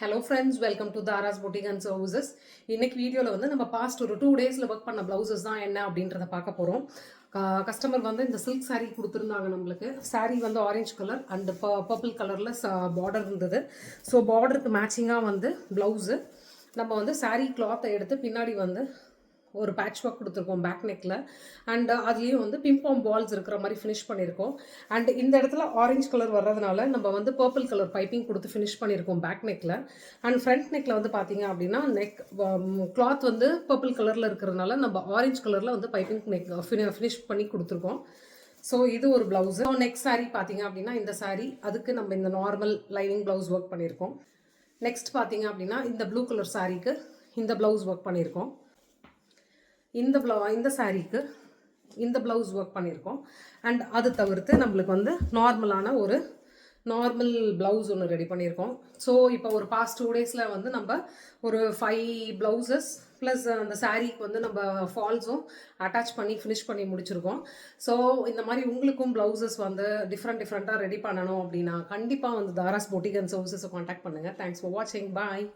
Hello friends, welcome to Tara's boutique and services. இன்னைக்கு வீடியோவில் வந்து நம்ம பாஸ்ட் ஒரு 2 டேஸில் ஒர்க் பண்ண ப்ளவுசஸ் தான் என்ன அப்படின்றத பார்க்க போகிறோம். கஸ்டமர் வந்து இந்த சில்க் saree கொடுத்துருந்தாங்க. நம்மளுக்கு saree வந்து ஆரஞ்சு கலர் அண்ட் பர்பிள் கலரில் பார்டர் இருந்தது. ஸோ பார்டருக்கு மேட்சிங்காக வந்து ப்ளவுஸு நம்ம வந்து saree கிளாத்தை எடுத்து பின்னாடி வந்து ஒரு பேட்ச் ஒர்க் கொடுத்துருக்கோம் பேக் நெக்கில். அண்ட் அதுலேயும் வந்து பிம்பாம் பால்ஸ் இருக்கிற மாதிரி ஃபினிஷ் பண்ணியிருக்கோம். அண்ட் இந்த இடத்துல ஆரஞ்சு கலர் வர்றதுனால நம்ம வந்து பர்பிள் கலர் பைப்பிங் கொடுத்து ஃபினிஷ் பண்ணியிருக்கோம் பேக் நெக்கில். அண்ட் ஃப்ரண்ட் நெக்கில் வந்து பார்த்தீங்க அப்படின்னா நெக் கிளாத் வந்து பர்பிள் கலரில் இருக்கிறதுனால நம்ம ஆரஞ்சு கலரில் வந்து பைப்பிங் நெக் ஃபினிஷ் பண்ணி கொடுத்துருக்கோம். ஸோ இது ஒரு ப்ளவுஸு. நெக்ஸ்ட் saree பார்த்தீங்க அப்படின்னா இந்த saree அதுக்கு நம்ம இந்த நார்மல் லைனிங் ப்ளவுஸ் ஒர்க் பண்ணியிருக்கோம். நெக்ஸ்ட் பார்த்தீங்க அப்படின்னா இந்த ப்ளூ கலர் சாரீக்கு இந்த ப்ளவுஸ் ஒர்க் பண்ணியிருக்கோம். இந்த சாரீக்கு இந்த ப்ளவுஸ் ஒர்க் பண்ணியிருக்கோம். அண்ட் அது தவிர்த்து நம்மளுக்கு வந்து நார்மல் ப்ளவுஸ் ஒன்று ரெடி பண்ணியிருக்கோம். ஸோ இப்போ ஒரு பாஸ்ட் 2 டேஸில் வந்து நம்ம ஒரு 5 ப்ளவுசஸ் ப்ளஸ் அந்த சாரீக்கு வந்து நம்ம ஃபால்ஸும் அட்டாச் பண்ணி ஃபினிஷ் பண்ணி முடிச்சிருக்கோம். ஸோ இந்த மாதிரி உங்களுக்கும் ப்ளவுசஸ் வந்து டிஃப்ரெண்ட்டாக ரெடி பண்ணணும் அப்படின்னா கண்டிப்பாக வந்து தாராஸ் பொட்டிக் அண்ட் சர்வீசஸை காண்டாக்ட் பண்ணுங்கள். தேங்க்ஸ் ஃபார் வாட்சிங். பாய்.